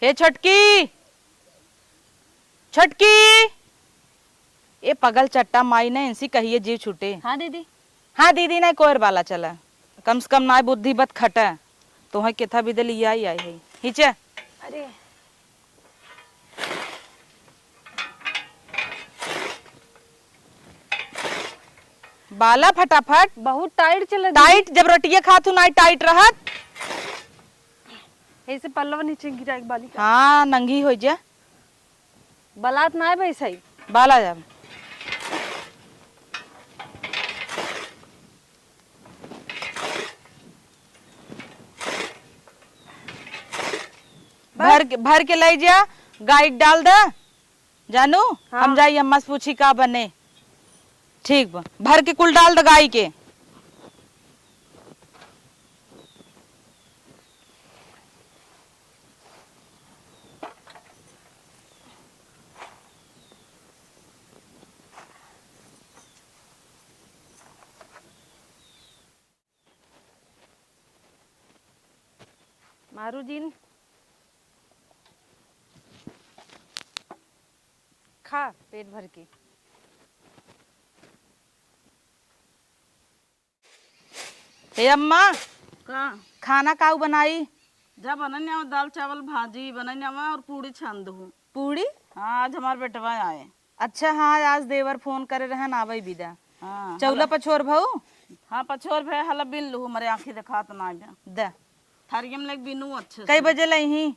हे छटकी छटकी, ये पगल चट्टा माई ने इनसी कहिए जीव छूटे। हाँ दीदी। हाँ दीदी नहीं कोयर बाला चला, कम से कम ना बुद्धि बत खटा तो है केथा भी दे लिया आई है हिचे। अरे बाला फटाफट। बहुत टाइट चल टाइट जब रोटिया खातू ना टाइट रहत। ऐसे पल्लव नीचे गिरा एक बाली का। हाँ नंगी हो जा बलात ना है भाई सही। बाला जब भर के ले जा, गाइड डाल दे जानू। हाँ। हम जाई अम्मा से पूछी का बने। ठीक बा, भर के कुल डाल दे गाय के। मारू जीन खा पेट भर के। हे अम्मा का खाना काऊ बनाई? जा बननिया दाल चावल भाजी बननिया और पूड़ी छान दू। पूड़ी? हाँ आज हमारे बेटवा आए। अच्छा हाँ आज देवर फोन करे रहन आवे विदा। हाँ चौला पछोर भाऊ हाँ पछोर भे हला बिन लू हमारे आँखी दिखात ना भे द थारियम लेक बिनू अच्छे कई बजे लही?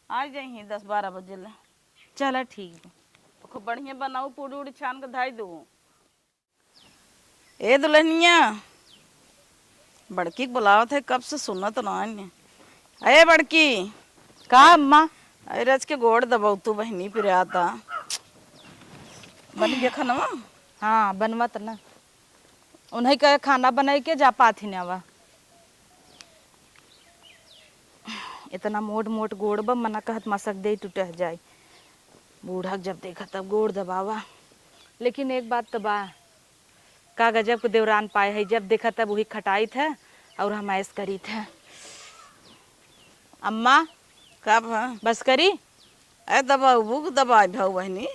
आ जाही 10-12 बजे ले। चला ठीक बा। खूब बढ़िया बनाऊ पूड़ी उड़ी छान के धाई दू। ए दुल्हनिया बड़की के बुलावत है, कब से सुनत ना है। अरे बड़की का अम्मा? अरे रज के गोड़ दबाऊ तू बहनी फिर आता बन गया खाना। हाँ बनवत ना, उन्हें कहे खाना बनाई के जा पाथी नवा। इतना मोट मोट गोड़ बा मना कहत मसक दे टूट जाए। बूढ़ा जब देखा तब गोड़ दबावा। लेकिन एक बात तो बा, का गजब को देवरान पाए है, जब देखा तब वही खटाई था और हम ऐस करी थे। अम्मा कब है बस करी? अरे दबाऊ बुक दबाई भाऊ बहनी।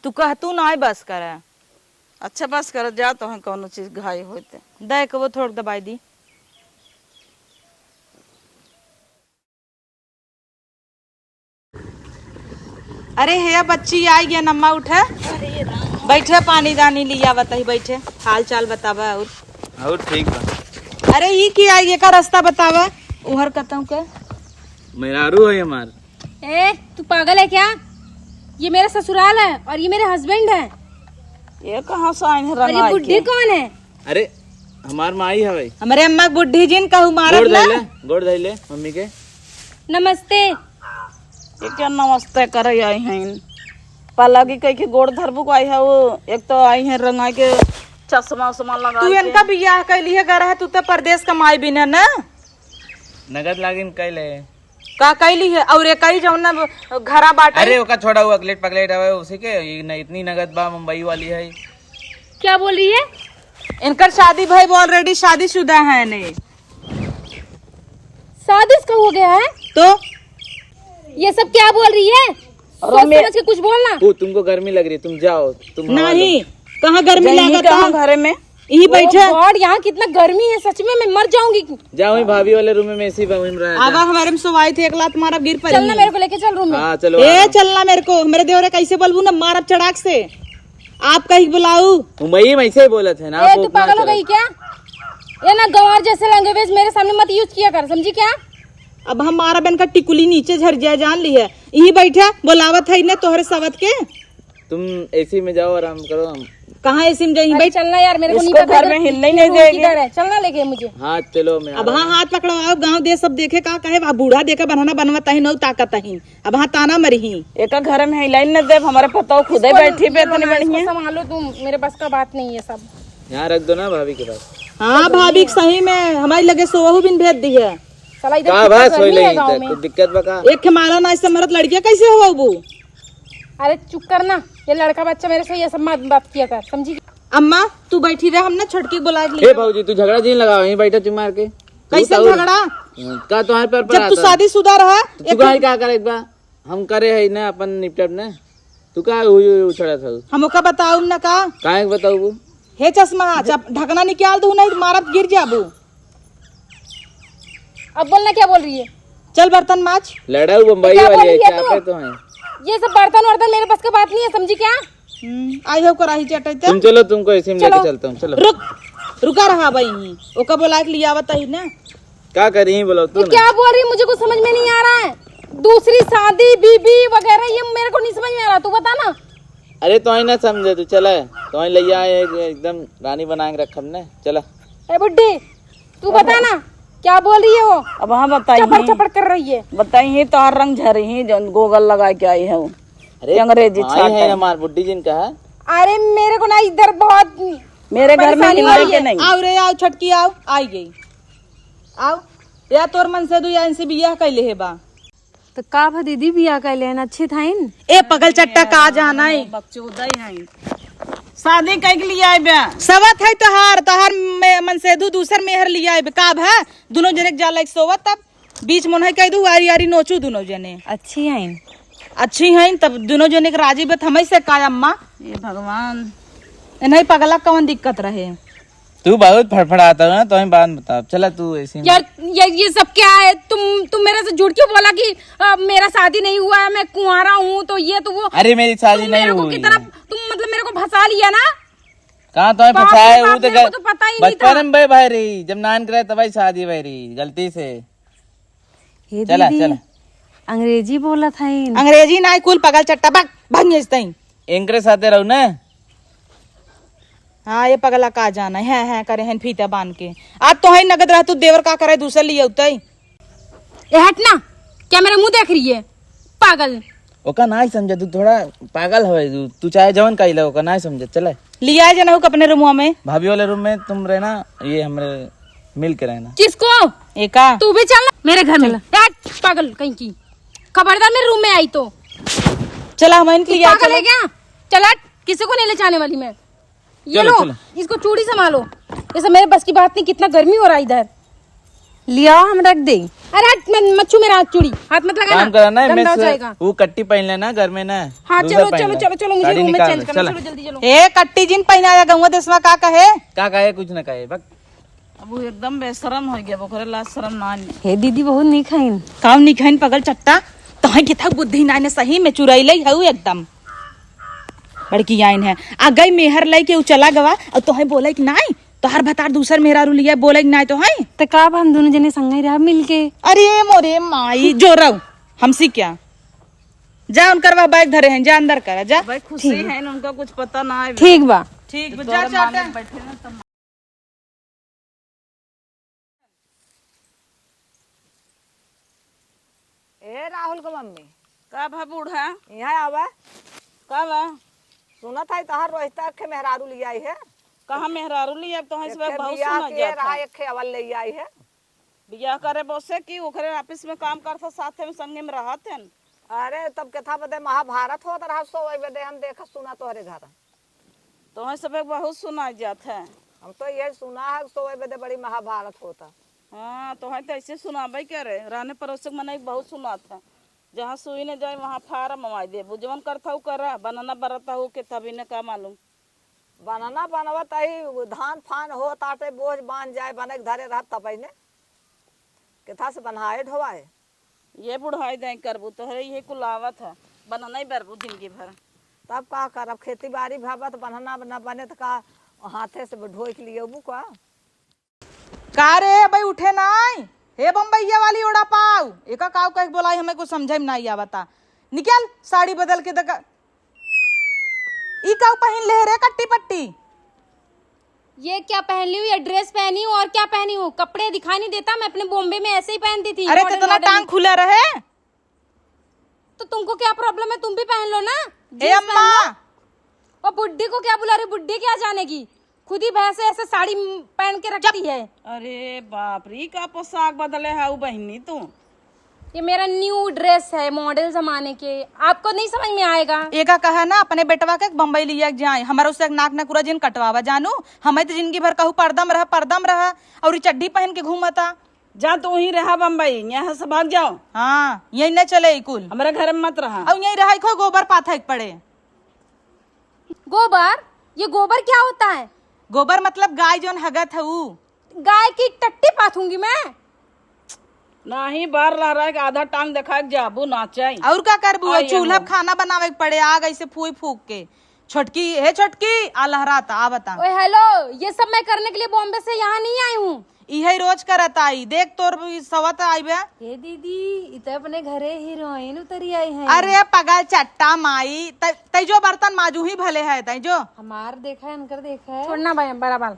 तू कह तू ना बस कर। अच्छा बस कर जा तो है कौन चीज घाय होते। दे के वो थोड़ी दबाई दी। अरे हे बच्ची आई गया, नम्मा उठे बैठे पानी दानी लिया बताई बैठे हाल चाल बतावा। और ठीक बा। अरे ये की आई का रास्ता बतावा उहर कतऊ के। मेहरारू है हमार। ए तू पागल है क्या? ये मेरा ससुराल है और ये मेरे हस्बैंड है। ये कहाँ से आए हैं और ये रंगाई बुढ़ी के? कौन है? अरे हमार माई है भाई। हमारे अम्मा बुढ़ी जिन कहू गोड़ मारब ना। धइले गोड़ धइले मम्मी के। नमस्ते। ये क्या नमस्ते करे आई हैं? पलगी कह के गोड़ धरबू को आई है वो। एक तो आई है रंगाई के चश्मा उस्मा लगा तू इनका बियाह कैली है गरा है, तू तो परदेश कमाई भी ना नगद लागिन कैले। का कैली है और एक ही जौन घरा बाटा। अरे ओका छोड़ा हुआ अगलेट पगलेट है उसी के इतनी नगद बा मुंबई वाली है। क्या बोल रही है? इनकर शादी भाई ऑलरेडी शादीशुदा है ने। शादी इसका हो गया है तो ये सब क्या बोल रही है? सोच समझ के कुछ बोलना। वो तुमको गर्मी लग रही है तुम जाओ। तुम नहीं कहाँ गर्मी लागत कहाँ घरे में यही बैठे। गॉड यहाँ कितना गर्मी है, सच में मैं मर जाऊंगी। जाओ वही भाभी वाले रूम में ऐसी घूम रहा है। आवा हमारे में सवाई थे एक लात मारा गिर पड़ी। चलना मेरे को लेके चल रूम में। हाँ चलो। ए चलना मेरे को, मेरे देवरे कैसे बोलबू ना मारब चढ़ाक से। आप कहीं बुलाऊ मुंबई में ऐसे ही बोला थे ना। तू पागल हो गई क्या? ये ना गंवार जैसे लैंग्वेज मेरे सामने मत यूज किया कर, समझी क्या? अब हमारा बन का टिकुली नीचे झर जाए जान ली है। यही बैठा बोलावत है ने तोहरे सवत के। तुम एसी में जाओ आराम करो। हम कहाँ ऐसी में जाई अरे चलना यार, मेरे को नहीं इसको पता घर में हिलने ही नहीं देगी। किधर है, चलना लेके मुझे। हाँ चलो मैं अब हाँ हाथ पकड़वाओ, गांव दे सब देखे का कहे बूढ़ा देखे बनाना बनवता ही नौ ताकत ही। अब हाँ ताना मरी ही एक घर में हिलाइन न दे। हमारे पता खुदे बैठी पे इतनी बढ़िया। संभालो तुम, मेरे बस का बात नहीं है सब। यहाँ रख दो ना भाभी के पास। हाँ भाभी सही में हमारी लगे सोहू बिन भेज दी है। साला इधर का कितना बस गर्मी होई है गाँव में। कुछ दिक्कत बका। एक के मारा ना इससे मरद लड़कियां कैसे हो वो। अरे चुप करना, ये लड़का बच्चा मेरे से ये सब मत बात किया कर, समझी? अम्मा तू बैठी रहे, हमने छटकी बुला ली। हे भाऊजी तू झगड़ा जी लगाओ यहीं बैठा चुप मार के। कैसे तो- झगड़ा? का तुम्हारे पर जब तू शादीशुदा रहा तू का क्या करे एक बार हम करे है ना अपन निपटब ने तू का हुई उछड़ा था हमका बताऊ ना का काहे बताऊ वो हे चश्मा ढकना निकाल दू नहीं मारत गिर जाबू। अब बोलना क्या बोल रही है? चल बर्तन माज। लड़ाऊ बम्बई क्या वाली है बोल रही है क्या तू? पे तो है ये सब बर्तन वर्तन मेरे पास का बात नहीं है, समझी क्या? आई हो कराही चटते तुम चलो तुमको ऐसे में लेके चलता हूँ चलो रुका रहा भाई ओका बोला के लिया बताई ना क्या करी बोलो तू ये क्या बोल रही है? मुझे कुछ समझ में नहीं आ रहा है। दूसरी शादी बीबी वगैरह ये मेरे को नहीं समझ में आ रहा, तू बता ना। अरे तो ही ना समझे तू चला तो ही लिया एकदम रानी बना के रखम ने चला ए बुड्ढी तू बता ना क्या बोल रही है वो? अब हाँ बताई चपड़ चपड़ कर रही है। बताई तो हर रंग झरी ही जो गोगल लगा के आई है वो। अरे अंग्रेजी आई है हमार बुड्ढी जिन का है अरे मेरे को ना इधर बहुत मेरे घर में परेशानी हो हिलाई रही के है। नहीं। आओ रे आओ छटकी आओ आई गई आओ या तोर मन से दू या इनसे बियाह कैले है बा तो का भा दीदी बियाह कर लेना अच्छे था इन। ए पगल चट्टा का जाना है बकचोदा ही है शादी कई के लिए आए बे सवत है तोहार मन से दू दूसर मेहर लिया है काब है दोनों जने के जाला एक सोवत तब बीच मन है कह दू आरी आरी नोचू दोनों जने अच्छी है इन। अच्छी है तब दोनों जने के राजी बत हमें से का अम्मा ये भगवान नहीं पगला कौन दिक्कत रहे तू बहुत फड़फड़ाता है ना तो ही बात बता चला तू ऐसे में यार ये सब क्या है? तुम मेरे से झूठ क्यों बोला कि मेरा शादी नहीं हुआ है, मैं कुंवारा हूँ तो ये तो वो। अरे मेरी शादी तुम नहीं मेरे को हुई की तरफ तुम मतलब मेरे को फंसा लिया ना। कहाँ तो बाप फंसाए रे वो बाप, तो मेरे को तो पता ही नहीं था। बचपन में भाई रही जब नान करे तब शादी भाई रही गलती से हे चला दीदी, चला अंग्रेजी बोला था इन। अंग्रेजी ना कुल पगल चट्टा भाग इनके साथे रहू ना हाँ ये पगला का जाना है करे हैं फीता बांध के आज तो है नगद रहा तू देवर का करे दूसर लिए उतई ए हट ना, क्या मेरा मुंह देख रही है पागल? ओका ना समझा तू थोड़ा पागल है तू चाहे जवन का ही ओका ना समझा चला लिया है जना अपने रूम में भाभी वाले रूम में तुम रहना ये हमारे मिल के रहना किसको? एका तू भी चल मेरे घर में। हट पागल कहीं की, खबरदार मेरे रूम में आई तो। चला हम इनके लिया पागल है क्या? चल हट, किसी को नहीं ले जाने वाली मैं। ये चलो, लो चलो। इसको चूड़ी संभालो, ये सब मेरे बस की बात नहीं। कितना गर्मी हो रहा है इधर, लिया हम रख दे। अरे हट मच्छू मेरा हाथ चूड़ी हाथ मत लगाना, काम कराना है गंदा हो मैं जाएगा। वो कट्टी पहन लेना घर में ना हाँ दूसरा चलो पहन चलो ले। चलो चलो, मुझे साड़ी रूम में निकाल चेंज ले, करना। चला। चलो जल्दी चलो। ए कट्टी जिन पहना गंगा देशवा का कहे का कहे कुछ न कहे बक अब वो एकदम बेशरम हो गया बकरे ला शर्म ना आनी। हे दीदी बहुत नहीं खाइन। काम नहीं खाइन पगल चट्टा तो है किथा बुद्धि ना ने सही में चुराई लई हऊ एकदम बड़की आइन है आ गई मेहर लई के उ चला गवा और तो है बोले कि नहीं तो हर भतार दूसर मेहरा रू लिया बोले कि नहीं तो है तो का हम दोनों जने संग ही रह मिलके। अरे मोरे माई जो रहो हमसी क्या जा उनकर बैग धरे हैं जा अंदर कर जा भाई खुशी है ना उनका कुछ पता ना है। ठीक बा। ठीक जा चाटा बैठे ना तब ए राहुल को मम्मी का भा बूढ़ा यहाँ आवा का बा सुना था तहार रोहिता के मेहरारू ले आई है कहाँ मेहरारू ली अब तो इस बार बहुत बियाह सुना किए रहा जाता एक खे अवल ले आई है बियाह करे बोसे की ओकरे ऑफिस में काम करता साथे में संगे में रहत है अरे तब कथा बदे महाभारत होत रहा सो बदे हम देख सुना तोहरे घर तो है सब बहुत सुना जात है। हम तो ये सुना है सो बदे बड़ी महाभारत होता हाँ तो है तो ऐसे सुनाबे करे रहने पड़ोस मन बहुत सुना था जहाँ सुई ने जाए वहाँ फार्म मवाई दे बुझवन करता हूँ करा बनाना बरता हूँ के तभी ने का मालूम बनाना बनवत ही धान फान हो ताटे बोझ बांध जाए बने के धरे रह तब ने कथा से बनाए ढोवाए ये बुढ़ाई दे करबू तो है ये कुलावत है बनाना ही बरबू जिंदगी भर तब का करब खेती बाड़ी भाबत बनना न बने तो का हाथे से ढोई के लिए अबू का रे भाई उठे नहीं हे बम्बैया वाली ओड़ा पाऊ एका काव कह बोलाई हमें को समझे में नहीं आवता निकल साड़ी बदल के दका ई काव पहन ले रे कट्टी पट्टी ये क्या पहन ली हूँ, ये ड्रेस पहनी हूँ और क्या पहनी हूँ? कपड़े दिखाई नहीं देता, मैं अपने बॉम्बे में ऐसे ही पहनती थी। अरे मॉडल तो ना मॉडल। टांग खुला रहे तो तुमको क्या प्रॉब्लम है? तुम भी पहन लो ना। ए जीन्स अम्मा पहन लो। और बुड्ढी को क्या बुला रही? बुड्ढी क्या जानेगी, खुद ही भैंस ऐसे साड़ी पहन के रखती है। अरे बाप रे का पोशाक बदले है वो बहनी तू ये मेरा न्यू ड्रेस है मॉडल जमाने के, आपको नहीं समझ में आएगा। एका कहा ना अपने बेटवा के बम्बई लिया के जाए हमारा उससे नाक न पूरा जिन कटवावा जानू हमें तो जिंदगी भर कहू पर्दम रहा और चड्डी पहन के घूमता जा तू ही रहा बम्बई, यहाँ से भाग जाओ। हाँ यही न चले कुल, हमारे घर में मत रहा। अब यही रहा खो गोबर पाथा पड़े। गोबर? ये गोबर क्या होता है? गोबर मतलब गाय जोन हगत है ऊ। गाय की टट्टी पाथूंगी मैं? नहीं बार ला रहा है कि आधा टांग देखा के जाबू नाचाई। और क्या करबू? आइए चूल्हा हो। खाना बनावे के पड़े, आग ऐसे फूक फूक के। छोटकी है छोटकी, आ लहराता आ बता। ओए हेलो, ये सब मैं करने के लिए बॉम्बे से यहाँ नहीं आई हूँ। यही रोज करत आई, देख तोर सवत आई बे। हे दीदी, इतना अपने घरे हीरोइन उतरी आई है। अरे पगल चट्टा माई, तै जो बर्तन माजू ही भले है तै जो। हमार देखा है, इनकर देखा है। छोड़ना भाई बराबर।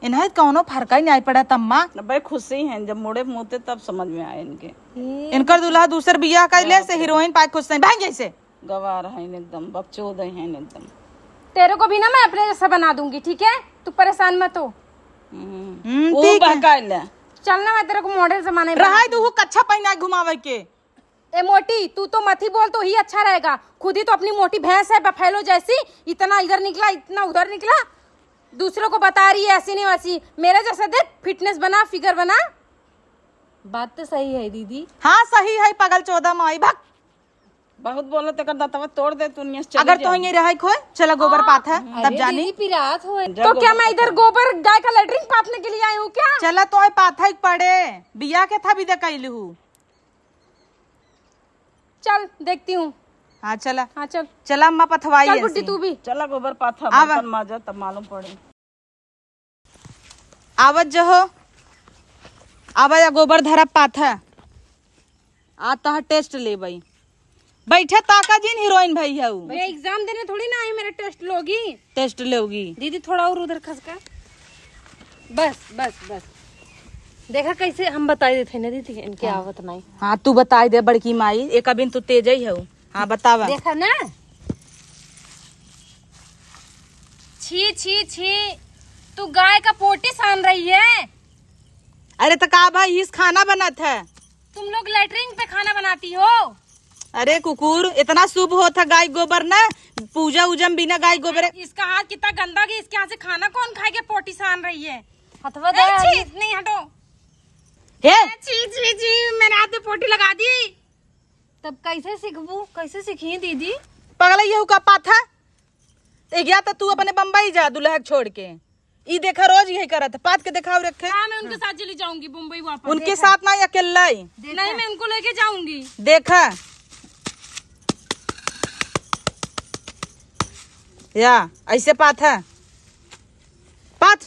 इन्हें कौनो फर्क ही नहीं पड़ा तम्मा। भाई खुशी है, जब मुड़े मुँहते तब समझ में आए इनके। इनकर दूल्हा दूसर बियाह कैले से हीरोइन पाए खुश नहीं बहन जैसे। गवार है एकदम, बकचोद है एकदम। तेरे को भी ना मैं अपने जैसा बना दूंगी, ठीक है? तू परेशान मत हो। वो ठीक है। बहकाइले। चलना, मैं तेरे को मॉडल जमाने में रहा तू कच्छा पहना घुमावे के। ए मोटी, तू तो मत ही बोल तो ही अच्छा रहेगा। खुद ही तो अपनी मोटी भैंस है, बफेलो जैसी। इतना इधर निकला, इतना उधर निकला, दूसरों को बता रही है ऐसी नहीं वैसी। मेरे जैसा देख, फिटनेस बना, फिगर बना। बात तो सही है दीदी। हाँ सही है पगल चौदह माई भग। बहुत बोला तो करता तब तोड़ दे तू। अगर तो यही रहा खोए चला गोबर पाथ है तब जानी। पिरात हो तो क्या मैं इधर गोबर गाय का लेटरिन पाथने के लिए आई हूँ क्या? चला तो पाथा पड़े बिया के था भी देखलू। चल देखती हूँ। हाँ चला, हाँ चल चला अम्मा पथवाई चल ऐसी। बुड्ढी तू भी। चला गोबर पाथा आवा। बर्तन माजा तब मालूम पड़े। आवत जो हो आवा या गोबर धरा पाथा आता है टेस्ट ले भाई। बैठे ताका जिन हीरोइन भाई है वो। मैं एग्जाम देने थोड़ी ना आई, मेरा टेस्ट लोगी। टेस्ट लोगी दीदी थोड़ा और उधर खस कर। बस बस बस, देखा कैसे हम बता देते ना दीदी, इनके आवत नहीं। हाँ तू बता दे बड़की माई, एक अबिन तू तेज ही है। हाँ बतावा। देखा ना? छी छी छी, तू गाय का पोटी सान रही है। अरे तो का भाई इस खाना बना था। तुम लोग लेटरिन पे खाना बनाती हो? अरे कुकुर, इतना शुभ हो था गाय गोबर ना, पूजा उजम बिना गाय गोबर। इसका हाथ कितना गंदा कि इसके हाथ से खाना कौन खाएगा? पोटी सान रही है। हथवा ए, छी। नहीं हटो। हे छी छी छी, मैंने हाथ में पोटी लगा दी। तब कैसे सीखबू? कैसे सीखी दीदी? पगला यहू का पाथा। गया तो तू अपने बम्बई जा दूल्हा के छोड़ के। ई देखा रोज यही करत पात के दिखाओ रखे। हाँ, मैं उनके साथ चली जाऊंगी मुंबई वापस। उनके साथ ना अकेला ही। नहीं, मैं उनको लेके जाऊंगी। देखा या ऐसे पाथ है पाथ।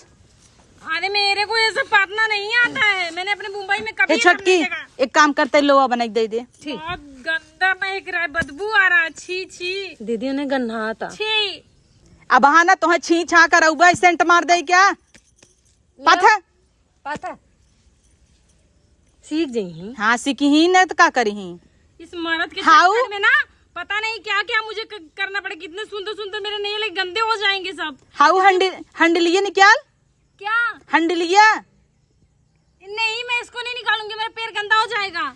अरे मेरे को ये सब पातना नहीं आता है, मैंने अपने मुंबई में कभी हे छटकी एक काम करते लोहा बना के दे दे। बहुत गंदा महक रहा है, बदबू आ रहा है। छी छी दीदी ने गन्ना आता। छी अब ना तुम्हें छी छा कर उबा सेंट मार दे क्या? पाथा पता सीख जाई। हाँ सीखी ही न तो का करी। इस मर्द के हाउ? चक्कर में ना पता नहीं क्या क्या मुझे करना पड़ेगा। कितने सुंदर सुंदर मेरे नेल गंदे हो जाएंगे सब। हाउ हंडलिया निकाल। क्या? हंडलिया नहीं, मैं इसको नहीं निकालूंगी, मेरा पैर गंदा हो जाएगा।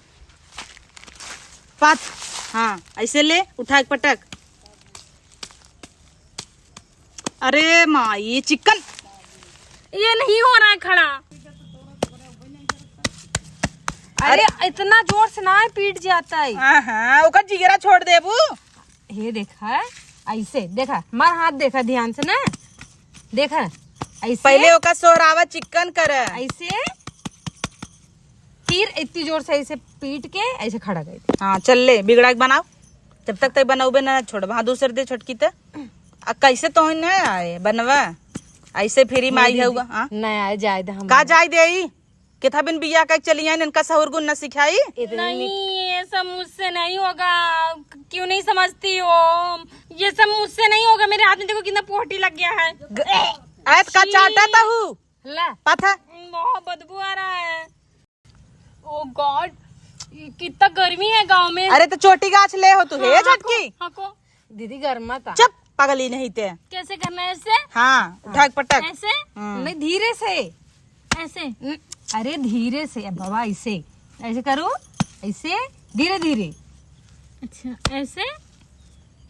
पाथ हाँ ऐसे ले उठा के पटक। अरे माँ ये चिकन ये नहीं हो रहा है खड़ा। अरे इतना जोर से ना पीट जाता है। हाँ ओकर जिगरा छोड़ देबू। ये देखा ऐसे, देखा मार हाथ, देखा ध्यान से ना, देखा ऐसे पहले ओका सोहरावा चिकन कर। ऐसे, फिर इतनी जोर से ऐसे पीट के ऐसे खड़ा गए। हाँ चल ले बिगड़ा के बनाओ। जब तक तय बनाओबे ना छोड़। हाँ दूसरे दे छोटकी ते कैसे तो न आए बनवा ऐसे फ्री माई है। हाँ नहीं आए जाए हम का जाय दे किथा बिन बिया का चली आई इनका सहूर गुण न सिखाई। नहीं, ये सब मुझसे नहीं होगा। क्यों नहीं समझती हो? ये सब मुझसे नहीं होगा। मेरे हाथ में देखो कितना पोटी लग गया है। ऐत का चाटा ता हूँ ला पाथा। बहुत बदबू आ रहा है। ओ गॉड, कितना गर्मी है गांव में। अरे तो चोटी गाछ ले हो तू हे झटकी। हको दीदी गर्मा था। चुप पगली नहीं ते। कैसे करना है ऐसे? हाँ उठा के पटक। ऐसे नहीं, धीरे से ऐसे। अरे धीरे से बाबा, ऐसे ऐसे करो, ऐसे धीरे धीरे। अच्छा ऐसे,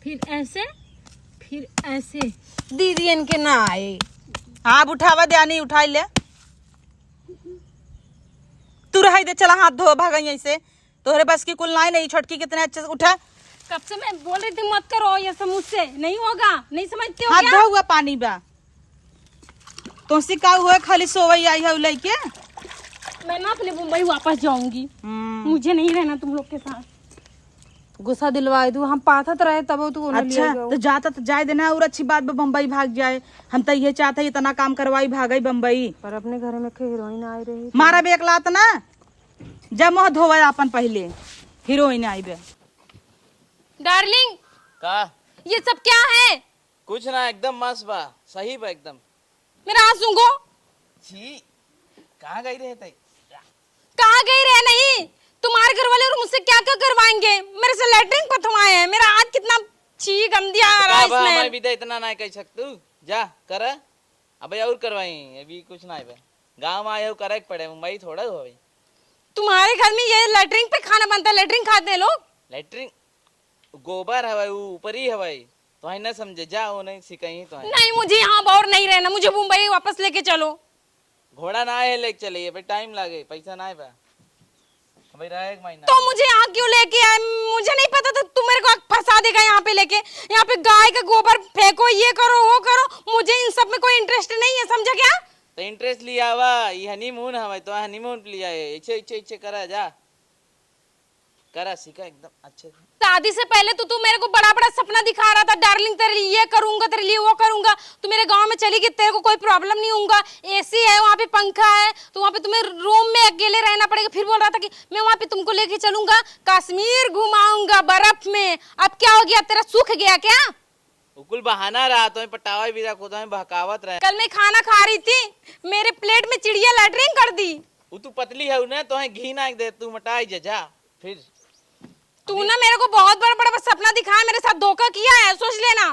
फिर ऐसे, फिर ऐसे। दीदी इनके ना आए। हाँ अब उठावा ध्यान उठाई ले। तू रही दे, चला हाथ धो भाग यहीं से। तोहरे बस की कुल नाई नहीं, छोटकी कितने अच्छे से उठा। कब से मैं बोल रही थी मत करो ये सब मुझसे, नहीं होगा, नहीं समझते हो हाथ क्या? धो हुआ पानी बा तो का हुआ, खाली सोवई आई है लइके। मैं ना अपने मुंबई वापस जाऊंगी, मुझे नहीं रहना तुम लोग के साथ। गुस्सा दिलवाए दू, हम पाथत रहे तब तू अच्छा तो जाता तो जाए देना, और अच्छी बात बम्बई भाग जाए। हम तो ये चाहते इतना काम करवाई भागई बम्बई। पर अपने घर में हीरोइन आई रही। मारा बेक लात ना, जब मुँह धोवा अपन पहले हीरोइन आई बे। डार्लिंग का ये सब क्या है? कुछ ना, एकदम मस्त बा, सही बा एकदम। मेरा हाथ सूंघो। छी, कहाँ गई रहे थे? कहाँ गई रहे? नहीं, तुम्हारे घर वाले और मुझसे क्या क्या करवाएंगे? मेरे से लेटरिन पथवाए हैं, मेरा हाथ कितना छी गंदी आ रहा है इसमें। हमारी भी इतना ना कह सकतू, जा कर अबे और करवाई, अभी कुछ ना है। गाँव में आए हो करे पड़े, मुंबई थोड़ा हो भाई। तुम्हारे घर में ये लेटरिन पे खाना बनता है, लेटरिन खाते हैं लोग। लेटरिन गोबर हवाई ऊपर ही हवाई, तो है ना समझे, जा वो नहीं सिखाई तो है। नहीं, मुझे यहाँ और नहीं रहना, मुझे मुंबई वापस लेके चलो। घोड़ा ना है लेके चलिए भाई, टाइम लागे, पैसा ना है बा भाई, रहा एक महीना। तो मुझे यहाँ क्यों लेके आए? मुझे नहीं पता था तुम मेरे को फंसा देगा यहाँ पे लेके। यहाँ पे गाय का गोबर फेंको, ये करो वो करो, मुझे इन सब में कोई इंटरेस्ट नहीं है, समझा क्या? तो इंटरेस्ट लिया हुआ, ये हनीमून हवाई तो हनीमून लिया है, इच्छे इच्छे इच्छे करा, जा करा सीखा एकदम अच्छे से। शादी से पहले तो मेरे को बड़ा बड़ा सपना दिखा रहा था, डार्लिंग तेरे लिए ये करूंगा, तेरे लिए वो करूंगा, तू मेरे गांव में चली गई, तेरे को कोई प्रॉब्लम नहीं होगा, एसी है वहाँ पे, पंखा है, तो वहाँ पे तुम्हें रूम में अकेले रहना पड़ेगा। फिर बोल रहा था कि मैं वहाँ पे तुमको लेके चलूंगा, कश्मीर घुमाऊंगा बर्फ में। अब क्या हो गया, तेरा सूख गया क्या? उकुल बहाना रहा तो पटावा भी रखो तो बहकावत रहे। कल मैं खाना खा रही थी, मेरे प्लेट में चिड़िया लैटरिन कर दी। वो तू पतली है ना, तो घी ना दे, तू मटाई जा। फिर तू ना मेरे को बहुत बड़ा बड़ा सपना दिखाया, मेरे साथ धोखा किया है, सोच लेना।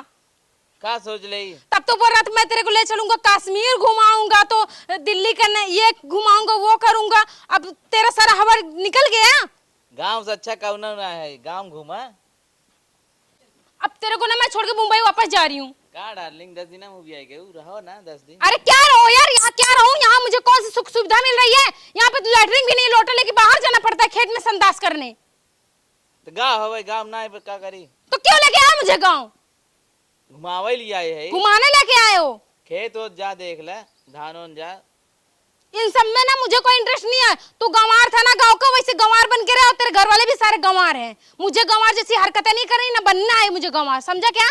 का सोच ले? तब तो बोल रहा था मैं तेरे को ले चलूंगा, कश्मीर घुमाऊंगा, तो दिल्ली करने ये घुमाऊंगा वो करूंगा। अब तेरा सारा हवा निकल गया। गांव से अच्छा कौन ना है, गांव घूमा। अब तेरे को ना मैं छोड़ के मुंबई वापस जा रही हूँ। का डार्लिंग 10 दिन मूवी आई गई, रहो ना 10 दिन। अरे क्या रहो यार, यहाँ क्या रहूँ? यहाँ मुझे कौन सी सुख सुविधा मिल रही है? यहाँ पे तो लैटरिन भी नहीं, लोटा लेके बाहर जाना पड़ता है खेत में संडास करने। तो गाँव हवाई, गाँव ना है क्या करी? तो क्यों लेके आया मुझे गाँव? घुमावे लिया है, घुमाने लेके आए हो? खेत हो जा देख ले, धान ओन जा। इन सब में ना मुझे कोई इंटरेस्ट नहीं है। तू गंवार था ना गाँव का, वैसे गंवार बन के रहे, और तेरे घर वाले भी सारे गंवार हैं। मुझे गंवार जैसी हरकतें नहीं करनी, ना बनना है मुझे गंवार, समझा क्या?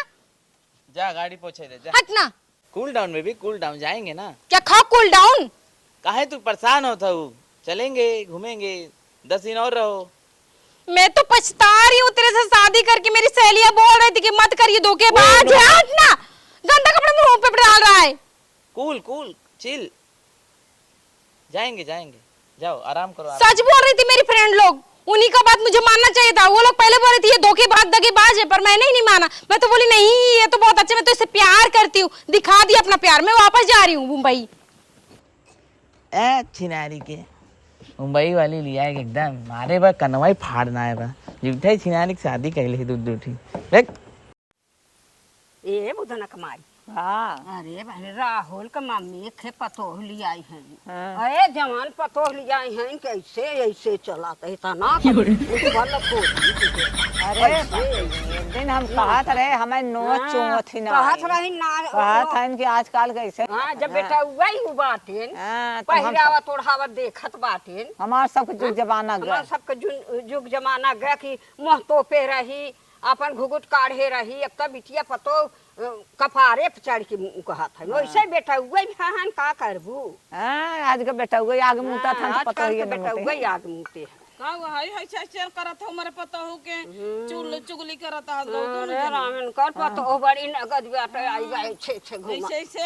जा गाड़ी पहुंचे दे, जा। हट ना। कूल डाउन में भी कूल डाउन जाएंगे ना। क्या खा कूल डाउन? काहे तू परेशान होता हूँ, चलेंगे घूमेंगे, 10 दिन और रहो। मैं तो पछता रही हूँ तेरे से शादी करके। मेरी सहेलियां बोल रही थी कि मत करिए धोखेबाज है। हट ना, गंदा कपड़ा मुंह पे डाल रहा है। कूल कूल चिल, जाएंगे जाएंगे, जाओ आराम करो। सच बोल रही थी मेरी फ्रेंड लोग, उन्हीं का बात मुझे मानना चाहिए था। वो लोग पहले बोल रही थी ये धोखेबाज दगेबाज है, पर मैंने ही नहीं माना। मैं तो बोली नहीं ये तो बहुत अच्छा, मैं तो इससे प्यार करती हूँ। दिखा दिया अपना प्यार, मैं वापस जा रही हूँ मुंबई। छिनारी के मुंबई वाली लिया है एकदम, मारे बा कनवाई फाड़ना है बा, झूठे छिनारी की शादी कैले दूध दूठी देख। ए बुधना कमारी। हाँ अरे भाई राहुल का मम्मी खे पतोह ले आई हैं। अरे जवान पतोह ले आई हैं, कैसे ऐसे चलाते इतना अरे एक दिन हम कहत रहे हमें नोच चोथ ही ना कहत रही ना कहत हन कि आजकल कैसे। हाँ जब बेटा वही बाटेन हाँ, तो हम पहिरावा तोड़ावा देखत बाटेन। हमार सबके जुग जमाना हमारा गए। सबके जुग जमाना गया कि मुँह तोपे रही, अपन घुघुट काढ़े रही। अब तब बिटिया पतो कपारे पे चढ़ के कहा था वैसे बेटा वही हन का करबू। हाँ, आज का बेटा हुआ आग मुँहता था तो पता ही है बेटा ना वही आग मुँहते का हाय हाय चल करत हो मेरे पता हो के चुगली करत आ गौ अरे रामन कर पतो बड़ी नगद बेटा आई गए छे घुमा ऐसे ऐसे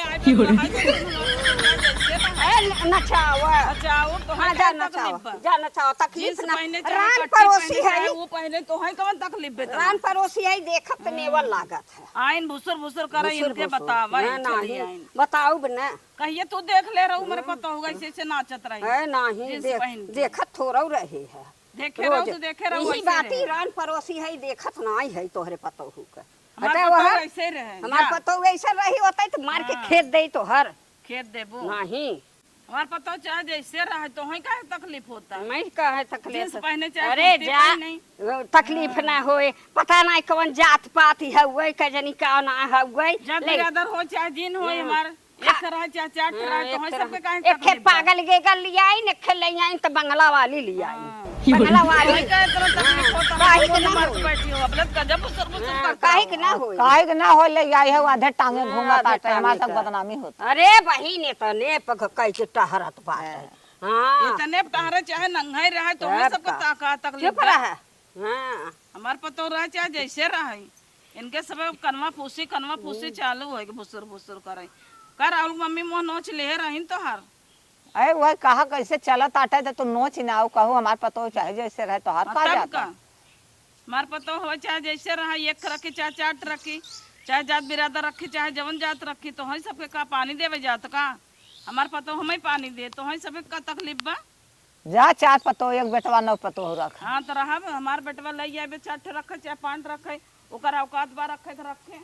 आई नचावा। अच्छा वो तो हाँ है जा क्या नचावा, तकलीफ जा नचावा। तकलीफ जींस ना पहने रान पड़ोसी है, वो पहने तो है कौन तकलीफ बेटा। रान पड़ोसी है देखत नेवल लागत है। आइन भुसुर भुसुर करे इनके बतावा नहीं बताऊ बना कहिए तू देख ले रहू मेरे पता होगा ऐसे ऐसे नाचत रही है नहीं जींस देख पहन के। देखत थोड़ा रहे है। देखे रहू तो देखे रहू यही ऐसे बात ही रहे। रान पड़ोसी है देखत नहीं है तोहरे पतो हो के। हमारे हटा पता वह ऐसे रहे हमार पतो ऐसा रही होता है तो मार के खेत दे तो हर खेत देबू नहीं हमार पता चाहे जैसे रहे तो ही काहे तकलीफ होता मैं कहे जींस तकलीफ पहने चाहे अरे कुर्ती जा पहने। तकलीफ ना होए पता नहीं कौन जात पात हउए कजनी का ना हउए जब बिरादर हो चाहे जिन हो हमार एक रहे चाहे चार रहे तो ही सबके काहे एक तकलीफ बा? पागल गेगा लियाई ने खेले आई तो बंगला वाली लियाई बंगला वाली कोई काहे इतना तकलीफ होता काहे है के ना मार होई? के बैठी हो अपने गजब बुसर बुसर करता काहे हो। के ना होई काहे के ना हो ले आई है आधे टांगे घूमत आधे आटे हमारे तक टांगे का। बदनामी होता अरे बहिन तो ने पग कह के टहरत बात है हाँ इतने तारे चाहे नंगाई रहे तो ही सब सबके का। ताका तकलीफ चुप बा। रह हाँ हमार पतो रहे चाहे जैसे रहे इनके सब कनवा फूसी चालू है कि बुसर बुसर करे कर और मम्मी मोह नोच ले रही तो हर अरे वह कहा कैसे चलत आटे तो तुम नोच ना कहो हमारे पतो चाहे जैसे रहे तो हर पा तब जाता का हमार पतो हो चाहे जैसे रहे एक रखी चाहे चाट रखी चाहे जात बिरादर रखी चाहे जवन जात रखी तो ही सबके का पानी देवे जात का हमार पतो हमें पानी दे तो ही सबके का तकलीफ बा जा चार पतो एक बेटवा नौ पतो रख हाँ तो रहा हमार बेटवा ले आए चार रखे चाहे 5 रखे ओकर औकात बा रखे तो रखे